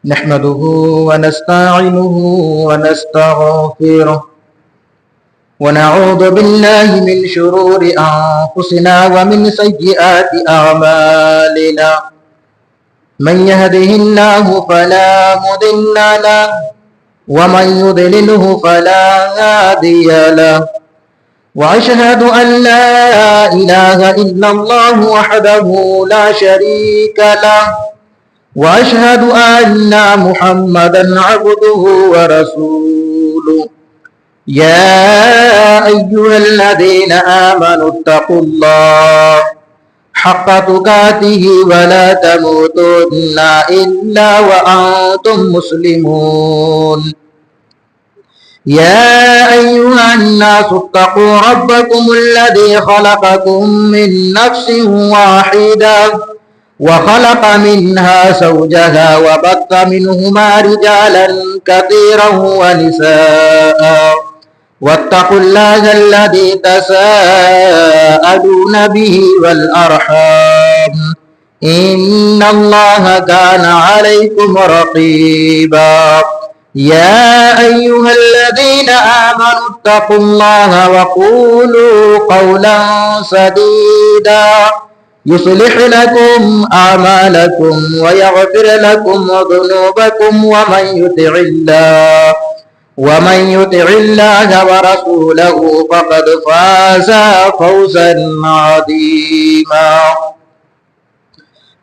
نحمده ونستعينه ونستغفره ونعوذ بالله من شرور أنفسنا ومن سيئات أعمالنا من يهده الله فلا مضل له ومن يضلله فلا هادي له وأشهد أن لا إله إلا الله وحده لا شريك له وأشهد أن محمدا عبده ورسوله يا أيها الذين آمنوا اتقوا الله حق تقاته ولا تموتن إلا وأنتم مسلمون يا أيها الناس اتقوا ربكم الذي خلقكم من نفس واحدة وخلق منها زوجها وبث منهما رجالا كثيرا ونساء واتقوا الله الذي تساءلون به والأرحام إن الله كان عليكم رقيبا يا أيها الذين آمنوا اتقوا الله وقولوا قولا سديدا يصلح لكم أعمالكم ويغفر لكم ذنوبكم ومن يطع الله ورسوله فقد فاز فوزا عظيما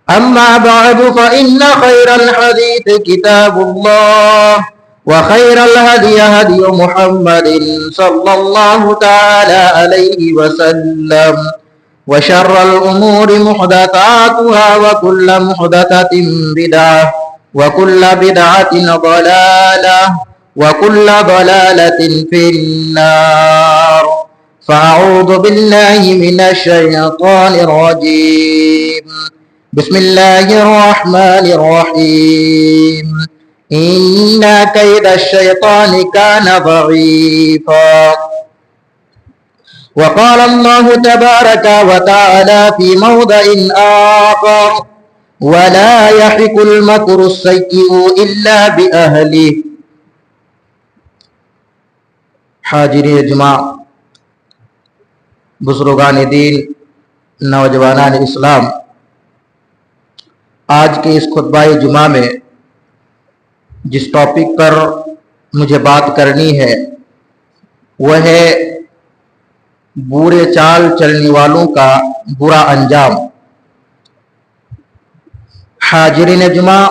أما بعد فإن خير الحديث كتاب الله وخير الهدي هدي محمد صلى الله تعالى عليه وسلم وشر الأمور محدثاتها وكل محدثة بدعة وكل بدعة ضلالة وكل ضلالة في النار فأعوذ بالله من الشيطان الرجيم بسم الله الرحمن الرحيم إن كيد الشيطان كان ضعيفا وقال الله تبارك وتعالى في موضع آخر ولا يحق المكر السيء إلا بأهله حاضرین اجماع، بزرگان دین، نوجوانان اسلام، آج کے اس خطبہ جمعہ میں جس ٹاپک پر مجھے بات کرنی ہے وہ ہے برے چال چلنے والوں کا برا انجام۔ حاضرین جمعہ،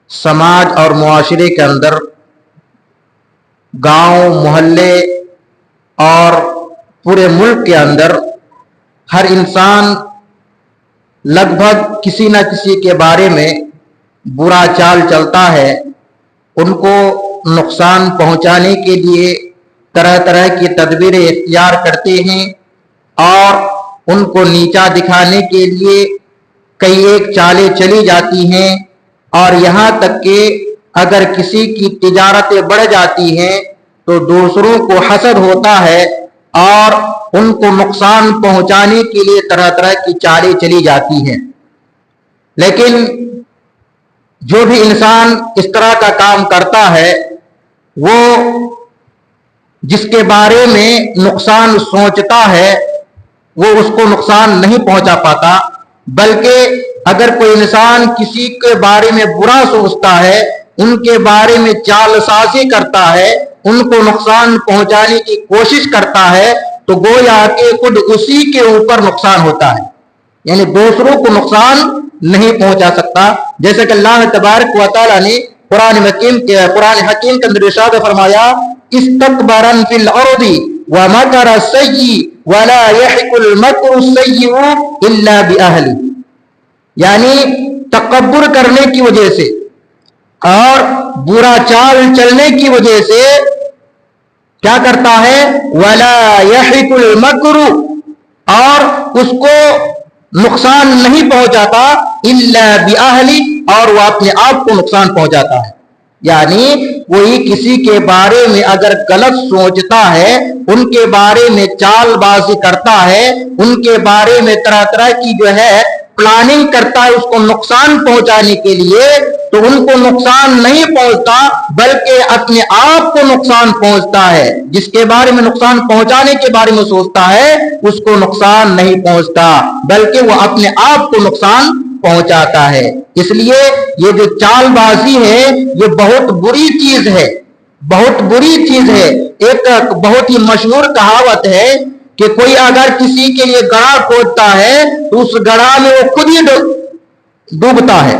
سماج اور معاشرے کے اندر، گاؤں، محلے اور پورے ملک کے اندر ہر انسان لگ بھگ کسی نہ کسی کے بارے میں برا چال چلتا ہے۔ ان کو نقصان پہنچانے کے لیے طرح طرح کی تدبیریں اختیار کرتے ہیں اور ان کو نیچا دکھانے کے لیے کئی ایک چالیں چلی جاتی ہیں، اور یہاں تک کہ اگر کسی کی تجارتیں بڑھ جاتی ہیں تو دوسروں کو حسد ہوتا ہے اور ان کو نقصان پہنچانے کے لیے طرح طرح کی چالیں چلی جاتی ہیں۔ لیکن جو بھی انسان اس طرح کا کام کرتا ہے وہ جس کے بارے میں نقصان سوچتا ہے وہ اس کو نقصان نہیں پہنچا پاتا، بلکہ اگر کوئی انسان کسی کے بارے میں برا سوچتا ہے، ان کے بارے میں چال سازی کرتا ہے، ان کو نقصان پہنچانے کی کوشش کرتا ہے، تو گویا کہ خود اسی کے اوپر نقصان ہوتا ہے، یعنی دوسروں کو نقصان نہیں پہنچا سکتا۔ جیسے کہ اللہ تبارک و تعالیٰ نے قرآن حکیم کے اندر ارشاد فرمایا استکبرا فی الارض ومکر السیء ولا یحق المکر السیء الا باہلہ، یعنی تکبر کرنے کی وجہ سے اور برا چال چلنے کی وجہ سے کیا کرتا ہے ولا یحق المکر، اور اس کو نقصان نہیں پہنچاتا الا باہلہ، اور وہ اپنے آپ کو نقصان پہنچاتا ہے۔ یعنی کوئی کسی کے بارے میں اگر غلط سوچتا ہے، ان کے بارے میں چال بازی کرتا ہے، ان کے بارے میں طرح طرح کی پلاننگ کرتا ہے اس کو نقصان پہنچانے کے لیے تو ان کو نقصان نہیں پہنچتا بلکہ اپنے آپ کو نقصان پہنچتا ہے. جس کے بارے میں نقصان پہنچانے کے بارے میں سوچتا ہے اس کو نقصان نہیں پہنچتا بلکہ وہ اپنے آپ کو نقصان پہنچاتا ہے. اس لیے یہ جو چال بازی ہے یہ بہت بری چیز ہے, بہت بری چیز ہے. ایک بہت ہی مشہور کہاوت ہے کہ کوئی اگر کسی کے لیے گڑھا کھودتا ہے تو اس گڑھا میں وہ خود ہی ڈوبتا ہے.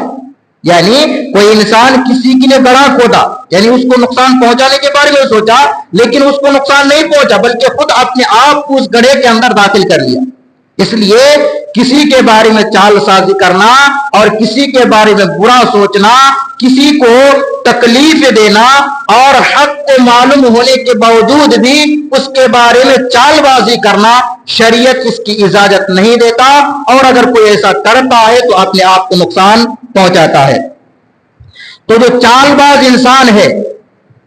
یعنی کوئی انسان کسی کے لیے گڑھا کھودا, یعنی اس کو نقصان پہنچانے کے بارے میں سوچا لیکن اس کو نقصان نہیں پہنچا بلکہ خود اپنے آپ کو اس گڑھے کے اندر داخل کر لیا. اس لیے کسی کے بارے میں چال سازی کرنا اور کسی کے بارے میں برا سوچنا, کسی کو تکلیف دینا اور حق کو معلوم ہونے کے باوجود بھی اس کے بارے میں چال بازی کرنا شریعت اس کی اجازت نہیں دیتا, اور اگر کوئی ایسا کرتا ہے تو اپنے آپ کو نقصان پہنچاتا ہے. تو جو چال باز انسان ہے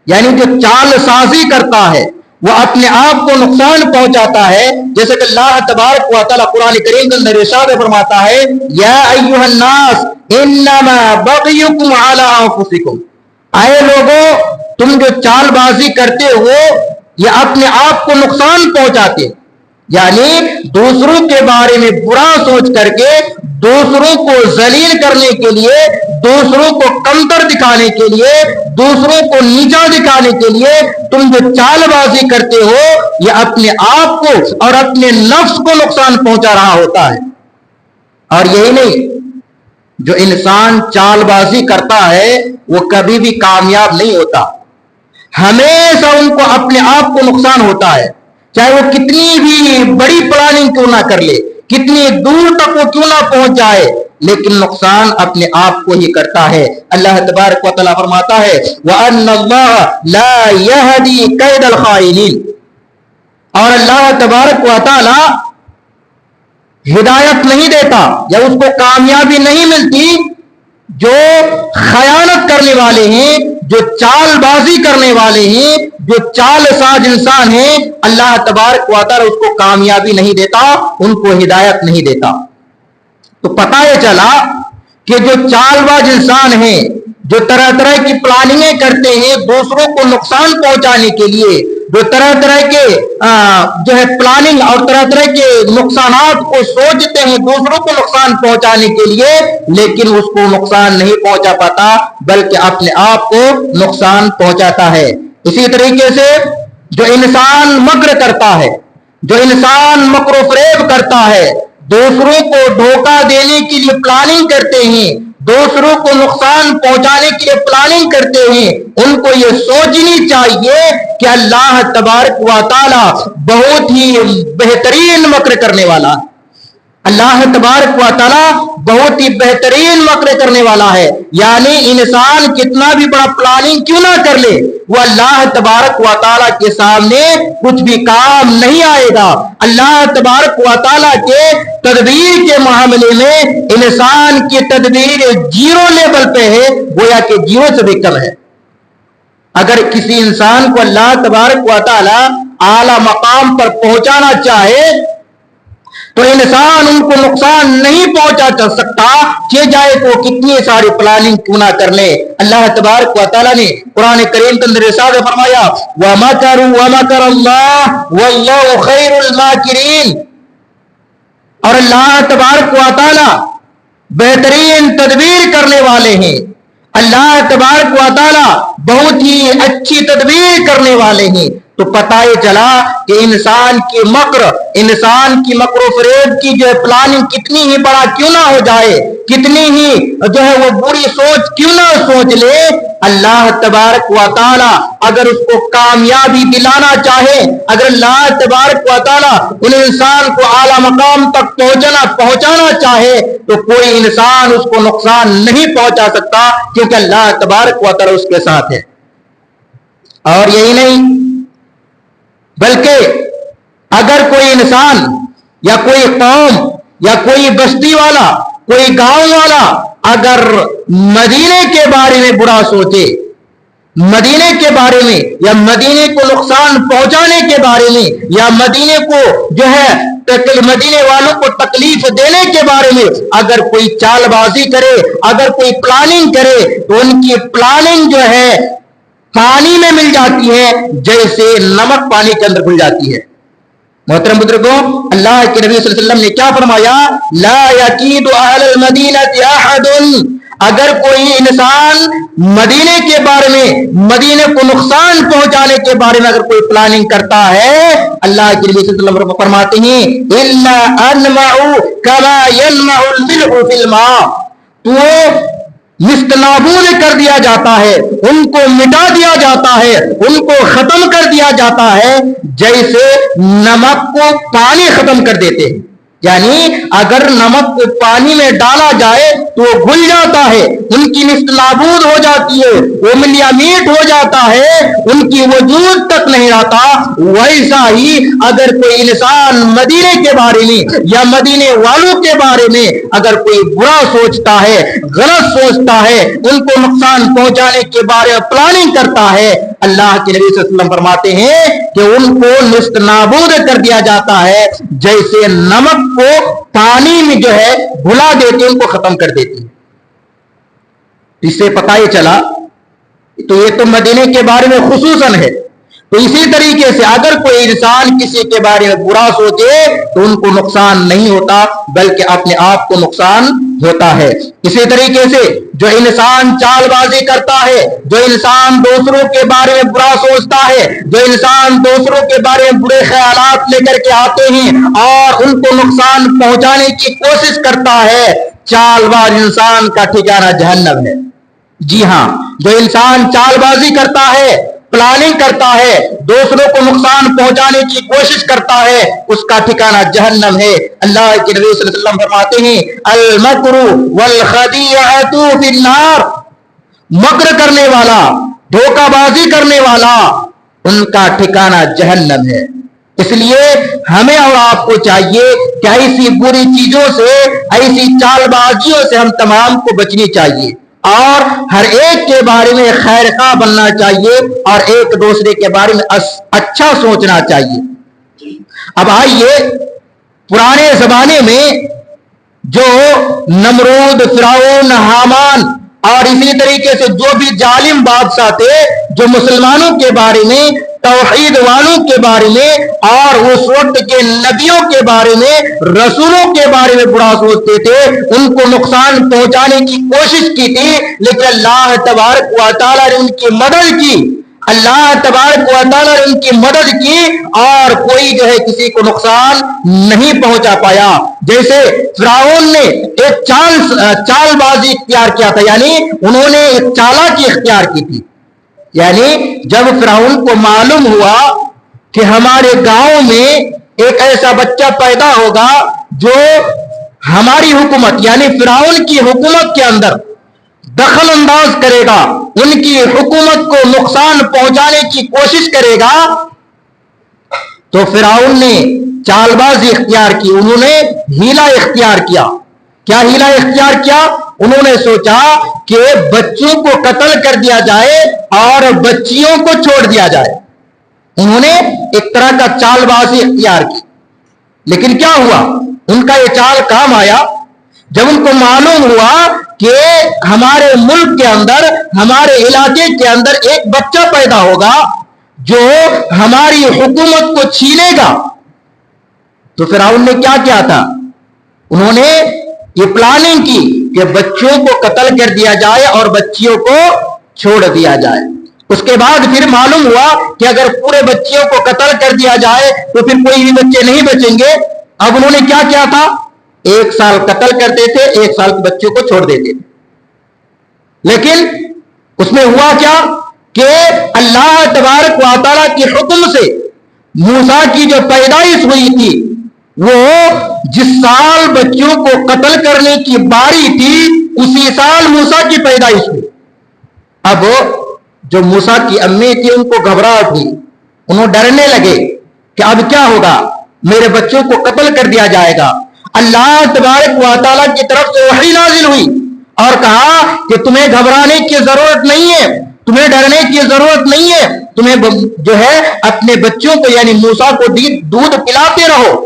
یعنی جو چال سازی کرتا ہے وہ اپنے آپ کو نقصان پہنچاتا ہے. جیسے کہ اللہ تبارک و تعالی قرآن کریم کے اندر ارشاد فرماتا ہے یا ایھا الناس انما بغیکم علی انفسکم, اے لوگوں تم جو چال بازی کرتے ہو یہ اپنے آپ کو نقصان پہنچاتے, یعنی دوسروں کے بارے میں برا سوچ کر کے دوسروں کو ذلیل کرنے کے لیے, دوسروں کو کمتر دکھانے کے لیے, دوسروں کو نیچا دکھانے کے لیے تم جو چال بازی کرتے ہو یہ اپنے آپ کو اور اپنے نفس کو نقصان پہنچا رہا ہوتا ہے. اور یہی نہیں, جو انسان چال بازی کرتا ہے وہ کبھی بھی کامیاب نہیں ہوتا, ہمیشہ ان کو اپنے آپ کو نقصان ہوتا ہے. چاہے وہ کتنی بھی بڑی پلاننگ کیوں نہ کر لے, کتنی دور تک وہ کیوں نہ پہنچ جائے, لیکن نقصان اپنے آپ کو ہی کرتا ہے. اللہ تبارک و تعالیٰ فرماتا ہے وَأَنَّ اللَّهَ لَا يَهْدِي كَيْدَ الْخَائِنِينَ, اور اللہ تبارک و تعالیٰ ہدایت نہیں دیتا یا اس کو کامیابی نہیں ملتی جو خیانت کرنے والے ہیں, جو چال بازی کرنے والے ہیں, جو چال ساز انسان ہیں. اللہ تبارک و تعالی اس کو کامیابی نہیں دیتا, ان کو ہدایت نہیں دیتا. تو پتہ یہ چلا کہ جو چال باز انسان ہیں, جو طرح طرح کی پلاننگیں کرتے ہیں دوسروں کو نقصان پہنچانے کے لیے, جو طرح طرح کے جو ہے پلاننگ اور طرح طرح کے نقصانات کو سوچتے ہیں دوسروں کو نقصان پہنچانے کے لیے, لیکن اس کو نقصان نہیں پہنچا پاتا بلکہ اپنے آپ کو نقصان پہنچاتا ہے. اسی طریقے سے جو انسان مکر کرتا ہے, جو انسان مکر و فریب کرتا ہے, دوسروں کو دھوکہ دینے کے لیے پلاننگ کرتے ہیں, دوسروں کو نقصان پہنچانے کے لیے پلاننگ کرتے ہیں, ان کو یہ سوچنی چاہیے کہ اللہ تبارک و تعالی بہت ہی بہترین مکر کرنے والا ہے. اللہ تبارک و تعالی بہت ہی بہترین مکر کرنے والا ہے. یعنی انسان کتنا بھی بڑا پلاننگ کیوں نہ کر لے وہ اللہ تبارک و تعالی کے سامنے کچھ بھی کام نہیں آئے گا. اللہ تبارک و تعالی کے تدبیر کے معاملے میں انسان کی تدبیر زیرو لیول پہ ہے, گویا کہ زیرو سے بھی کم ہے. اگر کسی انسان کو اللہ تبارک و تعالی اعلی مقام پر پہنچانا چاہے تو انسان ان کو نقصان نہیں پہنچا سکتا کہ جائے تو کتنی ساری پلاننگ کیوں نہ کر لے. اللہ تبارک و تعالی نے قرآن کریم کے اندر ارشاد فرمایا وَمَكَرُوا وَمَكَرَ اللَّهُ وَاللَّهُ خَيْرُ الْمَاكِرِينَ, اور اللہ تبارک و تعالی بہترین تدبیر کرنے والے ہیں. اللہ تبارک و تعالی بہت ہی اچھی تدبیر کرنے والے ہیں. تو پتہ یہ چلا کہ انسان کی مکر و فریب کی جو ہے پلاننگ کتنی ہی بڑا کیوں نہ ہو جائے, کتنی ہی جو ہے وہ بری سوچ کیوں نہ سوچ لے, اللہ تبارک و تعالی اگر اس کو کامیابی دلانا چاہے, اگر اللہ تبارک و تعالی ان انسان کو اعلیٰ مقام تک پہنچانا چاہے تو کوئی انسان اس کو نقصان نہیں پہنچا سکتا, کیونکہ اللہ تبارک و تعالی اس کے ساتھ ہے. اور یہی نہیں بلکہ اگر کوئی انسان یا کوئی قوم یا کوئی بستی والا, کوئی گاؤں والا اگر مدینے کے بارے میں برا سوچے, مدینے کے بارے میں یا مدینے کو نقصان پہنچانے کے بارے میں یا مدینے کو جو ہے مدینے والوں کو تکلیف دینے کے بارے میں اگر کوئی چال بازی کرے, اگر کوئی پلاننگ کرے, تو ان کی پلاننگ جو ہے پانی میں مل جاتی ہے جیسے نمک پانی کے اندر گھل جاتی ہے. محترم بزرگوں, اللہ کے نبی صلی اللہ علیہ وسلم نے کیا فرمایا؟ لا یکید اہل المدینہ احد. اگر کوئی انسان مدینے کے بارے میں, مدینے کو نقصان پہنچانے کے بارے میں اگر کوئی پلاننگ کرتا ہے, اللہ کے نبی صلی اللہ علیہ وسلم فرماتے ہیں الا انمعوا کما ينمع الملح في الماء. تو نست نابود کر دیا جاتا ہے, ان کو مٹا دیا جاتا ہے, ان کو ختم کر دیا جاتا ہے جیسے نمک کو پانی ختم کر دیتے ہیں. یعنی اگر نمک کو پانی میں ڈالا جائے تو وہ گھل جاتا ہے, ان کی نست نابود ہو جاتی ہے, وہ ملیا میٹ ہو جاتا ہے, ان کی وجود تک نہیں رہتا. ویسا ہی اگر کوئی انسان مدینے کے بارے میں یا مدینے والوں کے بارے میں اگر کوئی برا سوچتا ہے, غلط سوچتا ہے, ان کو نقصان پہنچانے کے بارے میں پلاننگ کرتا ہے, اللہ کے نبی صلی اللہ علیہ وسلم فرماتے ہیں کہ ان کو نست نابود کر دیا جاتا ہے جیسے نمک کو پانی میں جو ہے گھلا دیتے, ان کو ختم کر دیتی. اس سے پتہ یہ چلا تو یہ تو مدینے کے بارے میں خصوصاً ہے. تو اسی طریقے سے اگر کوئی انسان کسی کے بارے میں برا سوچے تو ان کو نقصان نہیں ہوتا بلکہ اپنے آپ کو نقصان ہوتا ہے. اسی طریقے سے جو انسان چال بازی کرتا ہے, جو انسان دوسروں کے بارے میں برا سوچتا ہے, جو انسان دوسروں کے بارے میں برے خیالات لے کر کے آتے ہیں اور ان کو نقصان پہنچانے کی کوشش کرتا ہے, چال باز انسان کا ٹھکانہ جہنم ہے. جی ہاں, جو انسان چال بازی کرتا ہے, پلاننگ کرتا ہے, دوسروں کو نقصان پہنچانے کی کوشش کرتا ہے, اس کا ٹھکانہ جہنم ہے. اللہ کے نبی صلی اللہ علیہ وسلم فرماتے ہیں المکر والخدیعۃ فی النار. مکر کرنے والا, دھوکہ بازی کرنے والا, ان کا ٹھکانہ جہنم ہے. اس لیے ہمیں اور آپ کو چاہیے کہ ایسی بری چیزوں سے, ایسی چال بازیوں سے ہم تمام کو بچنی چاہیے اور ہر ایک کے بارے میں خیر خواہ بننا چاہیے اور ایک دوسرے کے بارے میں اچھا سوچنا چاہیے. اب آئیے, پرانے زمانے میں جو نمرود, فرعون, حامان اور اسی طریقے سے جو بھی ظالم بادشاہ تھے, جو مسلمانوں کے بارے میں, توحید والوں کے بارے میں اور اس وقت کے نبیوں کے بارے میں, رسولوں کے بارے میں برا سوچتے تھے, ان کو نقصان پہنچانے کی کوشش کی تھی, لیکن اللہ تبارک و تعالیٰ نے ان کی مدد کی. اللہ تبارک و تعالیٰ نے ان کی مدد کی اور کوئی جو ہے کسی کو نقصان نہیں پہنچا پایا. جیسے فرعون نے ایک چال بازی اختیار کیا تھا, یعنی انہوں نے ایک چالاکی اختیار کی تھی. یعنی جب فرعون کو معلوم ہوا کہ ہمارے گاؤں میں ایک ایسا بچہ پیدا ہوگا جو ہماری حکومت یعنی فرعون کی حکومت کے اندر دخل انداز کرے گا, ان کی حکومت کو نقصان پہنچانے کی کوشش کرے گا, تو فرعون نے چال بازی اختیار کی, انہوں نے ہیلا اختیار کیا. کیا ہیلا اختیار کیا؟ انہوں نے سوچا کہ بچوں کو قتل کر دیا جائے اور بچیوں کو چھوڑ دیا جائے. انہوں نے ایک طرح کا چال بازی اختیار کی, لیکن کیا ہوا, ان کا یہ چال کام آیا. جب ان کو معلوم ہوا کہ ہمارے ملک کے اندر, ہمارے علاقے کے اندر ایک بچہ پیدا ہوگا جو ہماری حکومت کو چھینے گا, تو فرعون نے کیا کیا تھا, انہوں نے یہ پلاننگ کی کہ بچوں کو قتل کر دیا جائے اور بچیوں کو چھوڑ دیا جائے. اس کے بعد پھر معلوم ہوا کہ اگر پورے بچیوں کو قتل کر دیا جائے تو پھر کوئی بھی بچے نہیں بچیں گے. اب انہوں نے کیا کیا تھا, 1 سال قتل کرتے تھے, 1 سال کے بچوں کو چھوڑ دیتے تھے. لیکن اس میں ہوا کیا کہ اللہ تبارک و تعالیٰ کے حکم سے موسیٰ کی جو پیدائش ہوئی تھی, وہ جس سال بچوں کو قتل کرنے کی باری تھی اسی سال موسیٰ کی پیدائش ہوئی. اب جو موسیٰ کی امی تھی ان کو گھبراہٹ ہوئی, انہوں ڈرنے لگے کہ اب کیا ہوگا, میرے بچوں کو قتل کر دیا جائے گا. اللہ تبارک و تعالیٰ کی طرف سے وحی نازل ہوئی اور کہا کہ تمہیں گھبرانے کی ضرورت نہیں ہے, تمہیں ڈرنے کی ضرورت نہیں ہے, تمہیں جو ہے اپنے بچوں کو یعنی موسیٰ کو دودھ پلاتے رہو.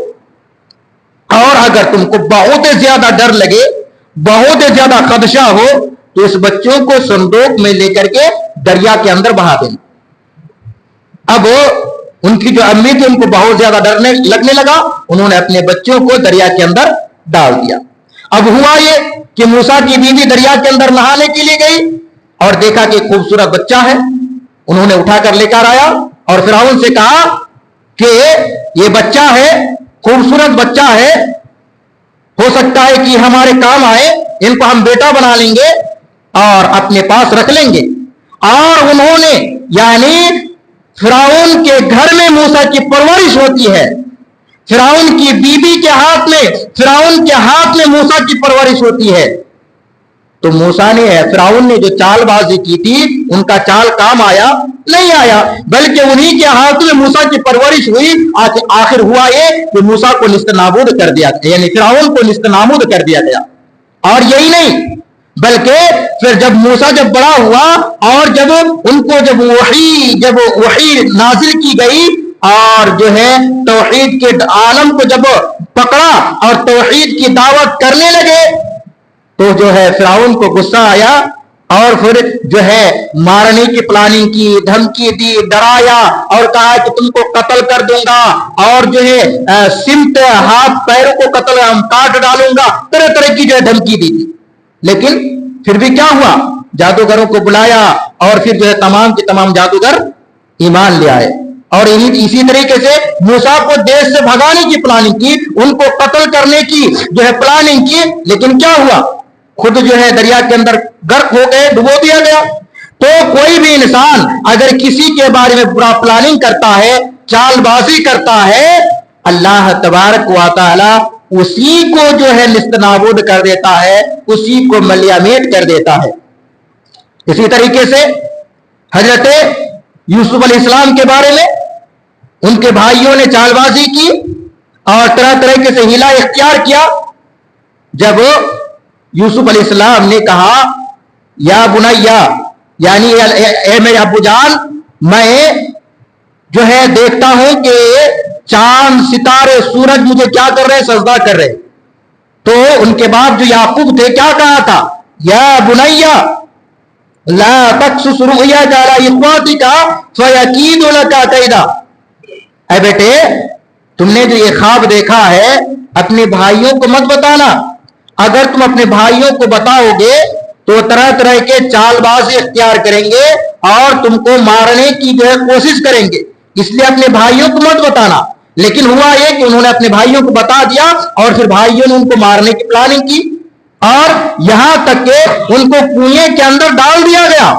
اور اگر تم کو بہت زیادہ ڈر لگے, بہت زیادہ خدشہ ہو, تو اس بچوں کو صندوق میں لے کر کے دریا کے اندر بہا دینا. اب ان کی جو امی تھی ان کو بہت زیادہ ڈر لگنے لگا, انہوں نے اپنے بچوں کو دریا کے اندر ڈال دیا. اب ہوا یہ کہ موسیٰ کی بیوی دریا کے اندر نہانے کے لیے گئی اور دیکھا کہ خوبصورت بچہ ہے, انہوں نے اٹھا کر لے کر آیا اور فرعون سے کہا کہ یہ بچہ ہے, خوبصورت بچہ ہے, ہو سکتا ہے کہ ہمارے کام آئے, ان کو ہم بیٹا بنا لیں گے اور اپنے پاس رکھ لیں گے. اور انہوں نے, یعنی فرعون کے گھر میں موسیٰ کی پرورش ہوتی ہے, فرعون کی بیوی کے ہاتھ میں, فرعون کے ہاتھ میں موسیٰ کی پرورش ہوتی ہے. تو موسیٰ نے, فرعون نے جو چال بازی کی تھی, ان کا چال کام آیا نہیں آیا, بلکہ انہی کے ہاتھ میں موسیٰ کی پرورش ہوئی. آخر ہوا یہ کہ موسیٰ کو نیست نابود کر دیا, یعنی فرعون کو نیست نابود کر دیا گیا. اور یہی نہیں, بلکہ پھر جب موسیٰ جب بڑا ہوا اور جب ان کو جب وحی نازل کی گئی اور جو ہے توحید کے عالم کو جب پکڑا اور توحید کی دعوت کرنے لگے, تو جو ہے فرعون کو غصہ آیا اور پھر جو ہے مارنے کی پلاننگ کی, دھمکی دی, ڈرایا اور کہا کہ تم کو قتل کر دوں گا اور جو ہے سمت ہاتھ پیروں کو قتل کاٹ ڈالوں گا, طرح طرح کی جو ہے دھمکی دی تھی. لیکن پھر بھی کیا ہوا, جادوگروں کو بلایا اور پھر جو ہے تمام کے تمام جادوگر ایمان لے آئے. اور اسی طریقے سے موسیٰ کو دیش سے بھگانے کی پلاننگ کی, ان کو قتل کرنے کی جو ہے پلاننگ کی, لیکن کیا ہوا, خود جو ہے دریا کے اندر غرق ہو گئے, ڈبو دیا گیا. تو کوئی بھی انسان اگر کسی کے بارے میں برا پلاننگ کرتا ہے, چال بازی کرتا ہے, اللہ تبارک و تعالی اسی کو جو ہے نیست نابود کر دیتا ہے, اسی کو ملیا میٹ کر دیتا ہے. اسی طریقے سے حضرت یوسف علیہ السلام کے بارے میں ان کے بھائیوں نے چال بازی کی اور طرح طرح سے ہیلا اختیار کیا. جب یوسف علیہ السلام نے کہا یا بنیا, یعنی اے میرے ابو جان, میں جو ہے دیکھتا ہوں کہ چاند ستارے سورج مجھے کیا کر رہے, سجدہ کر رہے. تو ان کے باپ جو یعقوب تھے کیا کہا تھا, یا بنیا لا تقصص رؤیاک علی اخواتک فیکیدوا لک کیدا. اے بیٹے, تم نے جو یہ خواب دیکھا ہے اپنے بھائیوں کو مت بتانا. اگر تم اپنے بھائیوں کو بتاؤ گے تو طرح طرح کے چال بازی اختیار کریں گے اور تم کو مارنے کی جو ہے کوشش کریں گے, اس لیے اپنے بھائیوں کو مت بتانا. لیکن ہوا یہ کہ انہوں نے اپنے بھائیوں کو بتا دیا اور پھر بھائیوں نے ان کو مارنے کی پلاننگ کی, اور یہاں تک کہ ان کو کنویں کے اندر ڈال دیا گیا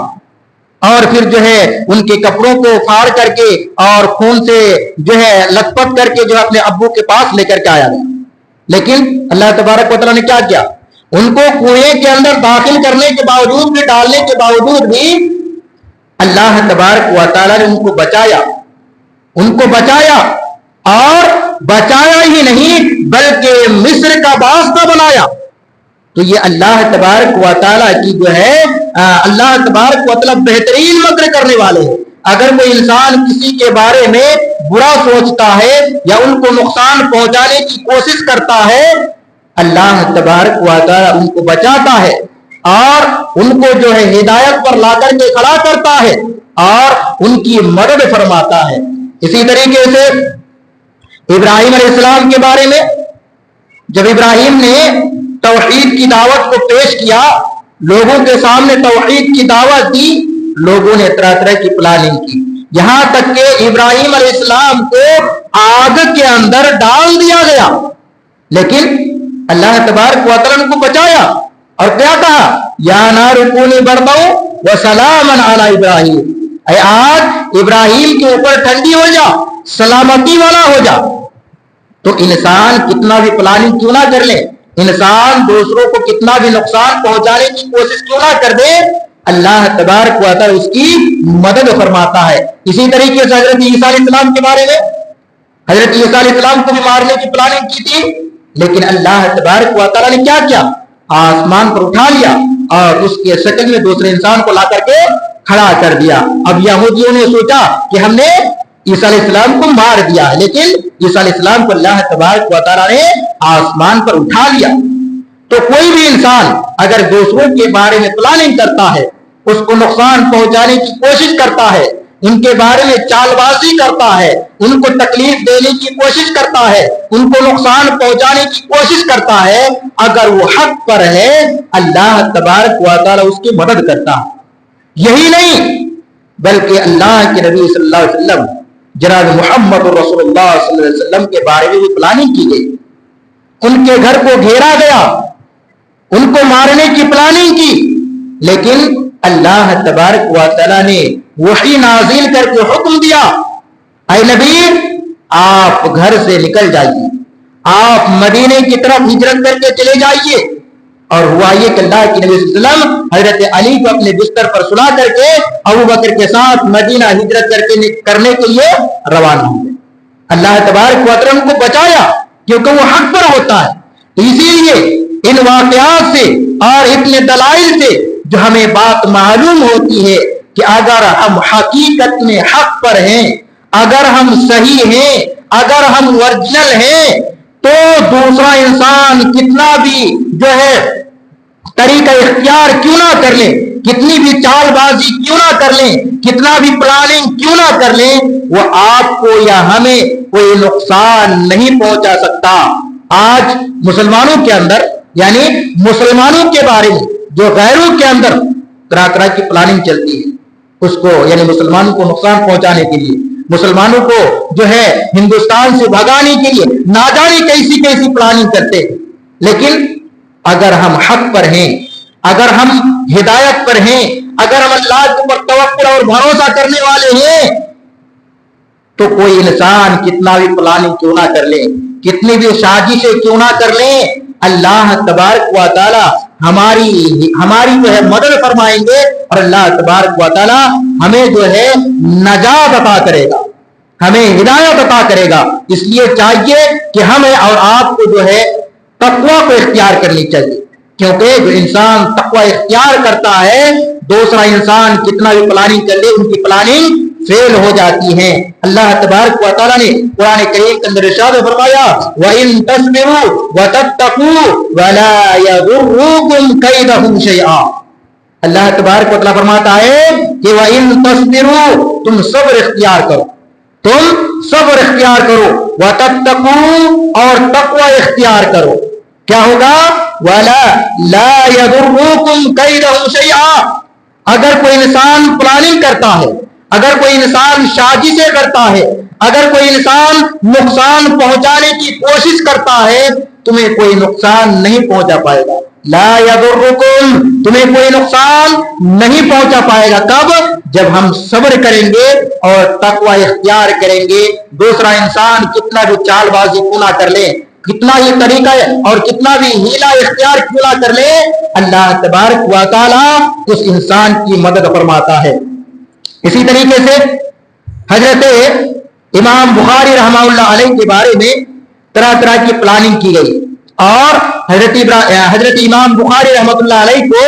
اور پھر جو ہے ان کے کپڑوں کو پھاڑ کر کے اور خون سے جو ہے لت پت کر کے جو ہے اپنے ابو کے پاس لے کر کے آیا گیا. لیکن اللہ تبارک و تعالیٰ نے کیا کیا, ان کو کنویں کے اندر داخل کرنے کے باوجود بھی, ڈالنے کے باوجود بھی اللہ تبارک و تعالیٰ نے ان کو بچایا, ان کو بچایا. اور بچایا ہی نہیں بلکہ مصر کا واسطہ بنایا. تو یہ اللہ تبارک و تعالیٰ کی جو ہے, اللہ تبارک و تعالیٰ بہترین مکر کرنے والے ہیں. اگر کوئی انسان کسی کے بارے میں برا سوچتا ہے یا ان کو نقصان پہنچانے کی کوشش کرتا ہے, اللہ تبارک و تعالیٰ ان کو بچاتا ہے اور ان کو جو ہے ہدایت پر لا کر کے کھڑا کرتا ہے اور ان کی مدد فرماتا ہے. اسی طریقے سے ابراہیم علیہ السلام کے بارے میں, جب ابراہیم نے توحید کی دعوت کو پیش کیا, لوگوں کے سامنے توحید کی دعوت دی, لوگوں نے طرح طرح کی پلاننگ کی, یہاں تک کہ ابراہیم علیہ السلام کو آگ کے اندر ڈال دیا گیا. لیکن اللہ تبارک و تعالیٰ نے کو بچایا اور کیا کہا, یا نار کونی برداً وسلاما علی ابراہیم, اے آگ ابراہیم کے اوپر ٹھنڈی ہو جا, سلامتی والا ہو جا. تو انسان کتنا بھی پلاننگ کیوں نہ کر لے, انسان دوسروں کو کتنا بھی نقصان پہنچانے کی کوشش کیوں نہ کر دے, اللہ تبارک و تعالیٰ اس کی مدد فرماتا ہے. اسی طریقے سے حضرت عیسیٰ علیہ السلام کے بارے میں, حضرت عیسیٰ علیہ السلام کو بھی مارنے کی پلاننگ کی تھی, لیکن اللہ تبارک و تعالیٰ نے کیا کیا, آسمان پر اٹھا لیا اور اس کے شکل میں دوسرے انسان کو لا کر کے کھڑا کر دیا. اب یہودیوں نے سوچا کہ ہم نے عیسیٰ علیہ السلام کو مار دیا ہے، لیکن عیسیٰ علیہ السلام کو اللہ تبارک و تعالیٰ نے آسمان پر اٹھا لیا۔ تو کوئی بھی انسان اگر دوسروں کے بارے میں پلاننگ کرتا ہے، اس کو نقصان پہنچانے کی کوشش کرتا ہے، ان کے بارے میں چال بازی کرتا ہے، ان کو تکلیف دینے کی کوشش کرتا ہے، ان کو نقصان پہنچانے کی کوشش کرتا ہے، اگر وہ حق پر ہے اللہ تبارک و تعالیٰ اس کی مدد کرتا ہے۔ یہی نہیں بلکہ اللہ کے نبی صلی اللہ علیہ وسلم جناب محمد رسول اللہ صلی اللہ علیہ وسلم کے بارے میں بھی پلاننگ کی گئی، ان کے گھر کو گھیرا گیا، ان کو مارنے کی پلاننگ کی، لیکن اللہ تبارک و تعالیٰ نے وحی نازل کر کے حکم دیا، اے نبی آپ گھر سے نکل جائیے، آپ مدینے کی طرف ہجرت کر کے چلے جائیے۔ اور ہوا یہ کہ اللہ کے نبی صلی اللہ علیہ وسلم حضرت علی کو اپنے بستر پر سلا کر کے ابو بکر کے ساتھ مدینہ ہجرت کرنے کے لیے روانہ ہوئے۔ اللہ تبارک و تعالیٰ ان کو بچایا کیونکہ وہ حق پر ہوتا ہے۔ اسی لیے ان واقعات سے اور اتنے دلائل سے جو ہمیں بات معلوم ہوتی ہے کہ اگر ہم حقیقت میں حق پر ہیں، اگر ہم صحیح ہیں، اگر ہم ورجنل ہیں، تو دوسرا انسان کتنا بھی جو ہے طریقہ اختیار کیوں نہ کر لیں، کتنی بھی چال بازی کیوں نہ کر لیں، کتنا بھی پلاننگ کیوں نہ کر لیں، وہ آپ کو یا ہمیں کوئی نقصان نہیں پہنچا سکتا۔ آج مسلمانوں کے اندر یعنی مسلمانوں کے بارے میں جو غیروں کے اندر طرح طرح کی پلاننگ چلتی ہے، اس کو یعنی مسلمانوں کو نقصان پہنچانے کے لیے، مسلمانوں کو جو ہے ہندوستان سے بھگانے کے لیے نہ جانے کیسی کیسی پلاننگ کرتے ہیں۔ لیکن اگر ہم حق پر ہیں، اگر ہم ہدایت پر ہیں، اگر ہم اللہ کے اوپر توکل اور بھروسہ کرنے والے ہیں، تو کوئی انسان کتنا بھی پلاننگ کیوں نہ کر لے، کتنی بھی سازشیں کیوں نہ کر لیں، اللہ تبارک و تعالی ہماری جو ہے مدد فرمائیں گے، اور اللہ تبارک و تعالی ہمیں جو ہے نجات عطا کرے گا، ہمیں ہدایت عطا کرے گا۔ اس لیے چاہیے کہ ہمیں اور آپ کو جو ہے تقوی کو اختیار کرنی چاہیے، کیونکہ جو انسان تقوی اختیار کرتا ہے، دوسرا انسان کتنا بھی پلاننگ کر لے، ان کی پلاننگ فیل ہو جاتی ہیں۔ اللہ تبارک و تعالیٰ نے قرآن کریم کے اندر ارشاد فرمایا وَإِن تَصْبِرُوا وَتَتَّقُوا وَلَا يَضُرُّكُمْ كَيْدُهُمْ شَيْئًا۔ اللہ تبارک و تعالیٰ فرماتا ہے کہ وَإِن تَصْبِرُوا، تم صبر اختیار کرو، تم صبر اختیار کرو، وَتَتَّقُوا، اور تقوی اختیار کرو، کیا ہوگا؟ وَلَا لَا يَضُرُّكُمْ كَيْدُهُمْ شَيْئًا۔ اگر کوئی انسان پلاننگ کرتا ہے، اگر کوئی انسان سازشیں کرتا ہے، اگر کوئی انسان نقصان پہنچانے کی کوشش کرتا ہے، تمہیں کوئی نقصان نہیں پہنچا پائے گا۔ لا یضرکم، تمہیں کوئی نقصان نہیں پہنچا پائے گا۔ کب؟ جب ہم صبر کریں گے اور تقوی اختیار کریں گے۔ دوسرا انسان کتنا بھی چال بازی کیوں نہ کر لے، کتنا ہی طریقہ اور کتنا بھی ہیلا اختیار کیوں نہ کر لے، اللہ تبارک و تعالی اس انسان کی مدد فرماتا ہے۔ اسی طریقے سے حضرت امام بخاری رحمہ اللہ علیہ کے بارے میں طرح طرح کی پلاننگ کی گئی، اور حضرت امام بخاری رحمۃ اللہ علیہ کو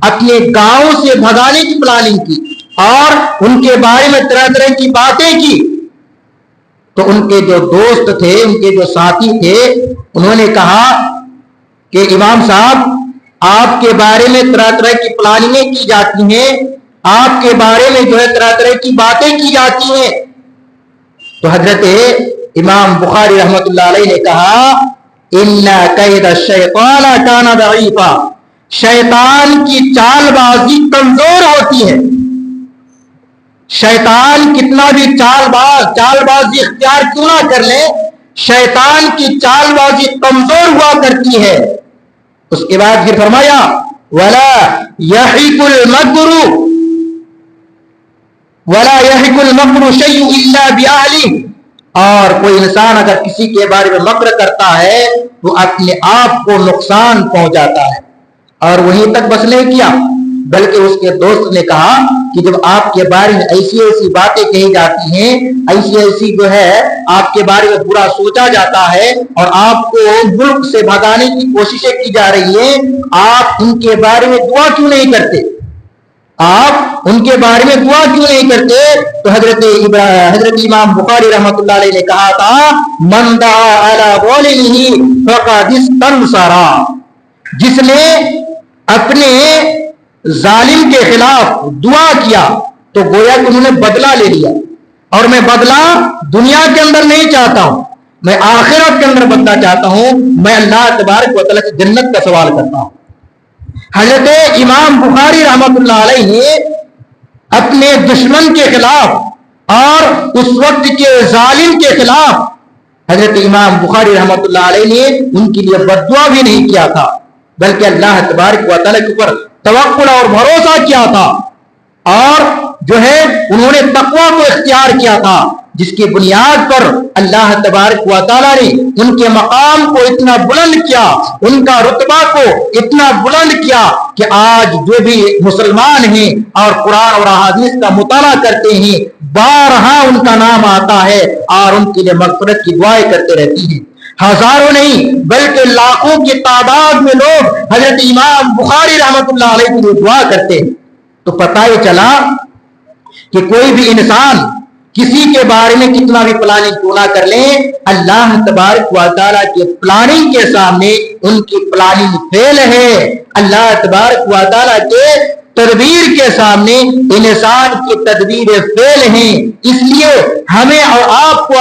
اپنے گاؤں سے بھگانے کی پلاننگ کی، اور ان کے بارے میں طرح طرح کی باتیں کی۔ تو ان کے جو دوست تھے، ان کے جو ساتھی تھے، انہوں نے کہا کہ امام صاحب آپ کے بارے میں طرح طرح کی پلاننگیں کی جاتی ہیں، آپ کے بارے میں جو ہے طرح طرح کی باتیں کی جاتی ہیں۔ تو حضرت امام بخاری رحمۃ اللہ علیہ نے کہا ان کید الشیطان کان ضعیفا، شیطان کی چال بازی کمزور ہوتی ہے۔ شیطان کتنا بھی چال بازی اختیار کیوں نہ کر لے، شیطان کی چال بازی کمزور ہوا کرتی ہے۔ اس کے بعد پھر فرمایا ولا یحیق المکر شیء الا باہلہ، اور کوئی انسان اگر کسی کے بارے میں مکر کرتا ہے تو اپنے آپ کو نقصان پہنچاتا ہے۔ اور وہیں تک بس نہیں کیا، بلکہ اس کے دوست نے کہا کہ جب آپ کے بارے میں ایسی ایسی باتیں کہی جاتی ہیں، ایسی ایسی جو ہے آپ کے بارے میں برا سوچا جاتا ہے، اور آپ کو ملک سے بھگانے کی کوششیں کی جا رہی ہیں، آپ ان کے بارے میں دعا کیوں نہیں کرتے؟ آپ ان کے بارے میں دعا کیوں نہیں کرتے؟ تو حضرت امام بخاری رحمۃ اللہ علیہ نے کہا تھا من دعا علی ظالمہ فقد استنصر، جس نے اپنے ظالم کے خلاف دعا کیا تو گویا کہ انہوں نے بدلہ لے لیا، اور میں بدلہ دنیا کے اندر نہیں چاہتا ہوں، میں آخرت کے اندر بدلہ چاہتا ہوں، میں اللہ تبارک و تعالیٰ سے جنت کا سوال کرتا ہوں۔ حضرت امام بخاری رحمۃ اللہ علیہ نے اپنے دشمن کے خلاف اور اس وقت کے ظالم کے خلاف حضرت امام بخاری رحمۃ اللہ علیہ نے ان کے لیے بد دعا بھی نہیں کیا تھا، بلکہ اللہ تبارک و تعالیٰ کے اوپر توکل اور بھروسہ کیا تھا، اور جو ہے انہوں نے تقویٰ کو اختیار کیا تھا، جس کی بنیاد پر اللہ تبارک و تعالیٰ نے ان کے مقام کو اتنا بلند کیا، ان کا رتبہ کو اتنا بلند کیا کہ آج جو بھی مسلمان ہیں اور قرآن اور احادیث کا مطالعہ کرتے ہیں بارہا ان کا نام آتا ہے اور ان کے لیے مغفرت کی دعائیں کرتے رہتی ہیں۔ ہزاروں نہیں بلکہ لاکھوں کی تعداد میں لوگ حضرت امام بخاری رحمۃ اللہ علیہ کی دعا کرتے ہیں۔ تو پتہ یہ چلا کہ کوئی بھی انسان کسی کے بارے میں کتنا بھی پلاننگ کیوں نہ کر لیں، اللہ تبارک و تعالیٰ کے پلاننگ کے سامنے ان کی پلاننگ فیل ہے، اللہ تبارک و تعالیٰ کے تدبیر کے سامنے انسان کی تدبیر فیل ہیں۔ اس لیے ہمیں اور آپ کو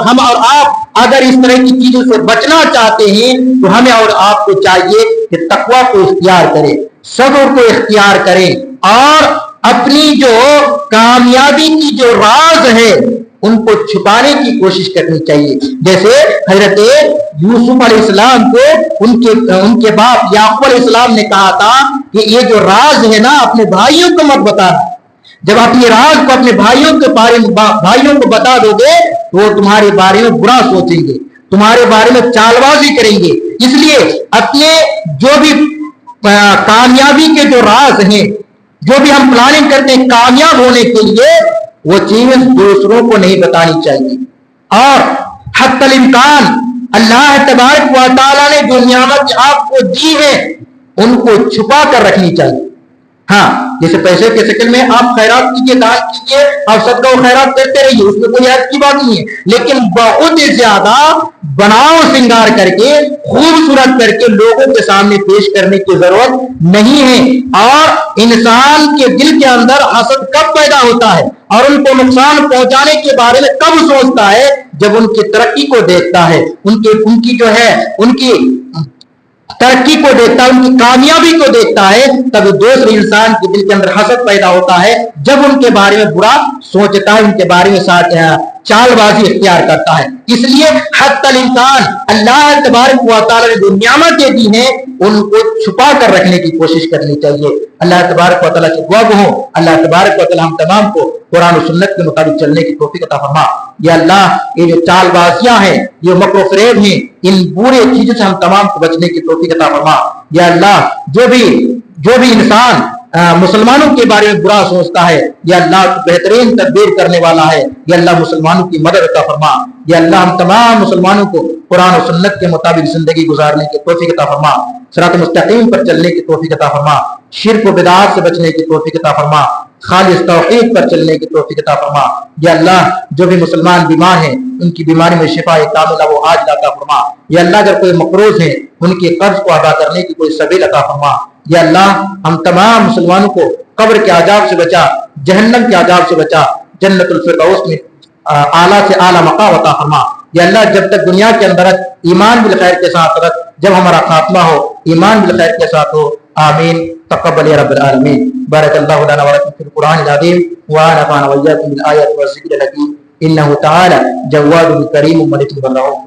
ہم اور آپ اگر اس طرح کی چیزوں سے بچنا چاہتے ہیں تو ہمیں اور آپ کو چاہیے کہ تقویٰ کو اختیار کریں، صبر کو اختیار کریں، اور اپنی جو کامیابی کی جو راز ہے ان کو چھپانے کی کوشش کرنی چاہیے۔ جیسے حضرت یوسف علیہ السلام کو ان کے باپ یعقوب علیہ السلام نے کہا تھا کہ یہ جو راز ہے نا اپنے بھائیوں کو مت بتانا، جب اپنی راز کو اپنے بھائیوں کو بتا دو گے تو وہ تمہارے بارے میں برا سوچیں گے، تمہارے بارے میں چال بازی کریں گے۔ اس لیے اپنے جو بھی کامیابی کے جو راز ہیں، جو بھی ہم پلاننگ کرتے ہیں کامیاب ہونے کے لیے، وہ چیزیں دوسروں کو نہیں بتانی چاہیے، اور حتی الامکان اللہ تبارک و تعالیٰ نے جو نعمت آپ کو دی ہے ان کو چھپا کر رکھنی چاہیے۔ ہاں، جیسے پیسے کے شکل میں آپ خیرات کیجیے، دان کیجیے، آپ صدقہ و خیرات کرتے رہیے، اس میں کوئی حد کی بات نہیں ہے، لیکن بہت زیادہ بناؤ سنگار کر کے خوبصورت کر کے لوگوں کے سامنے پیش کرنے کی ضرورت نہیں ہے۔ اور انسان کے دل کے اندر حسد کب پیدا ہوتا ہے اور ان کو نقصان پہنچانے کے بارے میں کب سوچتا ہے؟ جب ان کی ترقی کو دیکھتا ہے، ان کی ترقی کو دیکھتا ہے، ان کی کامیابی کو دیکھتا ہے، تب دوسرے انسان کے دل کے اندر حسد پیدا ہوتا ہے، جب ان کے بارے میں برا سوچتا ہے، ان کے بارے میں چال بازی اختیار کرتا ہے۔ اس لیے حتی الامکان اللہ تبارک و تعالیٰ نے جو نعمتیں دی ہیں ان کو چھپا کر رکھنے کی کوشش کرنی چاہیے۔ اللہ تبارک و تعالیٰ سے دعا ہو، اللہ تبارک و تعالیٰ ہم تمام کو قرآن و سنت کے مطابق چلنے کی توفیق عطا فرما۔ یا اللہ، یہ جو چال بازیاں ہیں، یہ مکر و فریب ہیں، ان برے چیزوں سے ہم تمام کو بچنے کی توفیق عطا فرما۔ یا اللہ، جو بھی انسان مسلمانوں کے بارے میں برا سوچتا ہے، یا اللہ تو بہترین تدبیر کرنے والا ہے، یا اللہ مسلمانوں کی مدد عطا فرما۔ یا اللہ، ہم تمام مسلمانوں کو قرآن و سنت کے مطابق زندگی گزارنے کی توفیق عطا فرما، صراط مستقیم پر چلنے کی توفیق عطا فرما، شرک و بدعات سے بچنے کی توفیق عطا فرما، خالص توحید پر چلنے کی توفیق عطا فرما۔ یا اللہ، جو بھی مسلمان بیمار ہیں ان کی بیماری میں شفا کاملہ وہ عاجلہ عطا فرما۔ یا اللہ، اگر کوئی مقروض ہے ان کے قرض کو ادا کرنے کی کوئی سبیل عطا فرما۔ یا اللہ، ہم تمام مسلمانوں کو قبر کے عذاب سے بچا، جہنم کے عذاب سے بچا، جنت الفردوس میں اعلیٰ سے اعلیٰ مقام عطا فرما۔ یا اللہ، جب تک دنیا کے اندر ایمان بالخیر کے ساتھ رکھ، جب ہمارا خاتمہ ہو ایمان بالخیر کے ساتھ ہو۔ آمین۔ تقبل یا رب العالمین۔ بارک اللہ لنا ولکم فی القرآن العظیم ونفعنا وإياکم بالآیات والذکر الحکیم۔ انہ تعالی جواد کریم ملک الرؤوف۔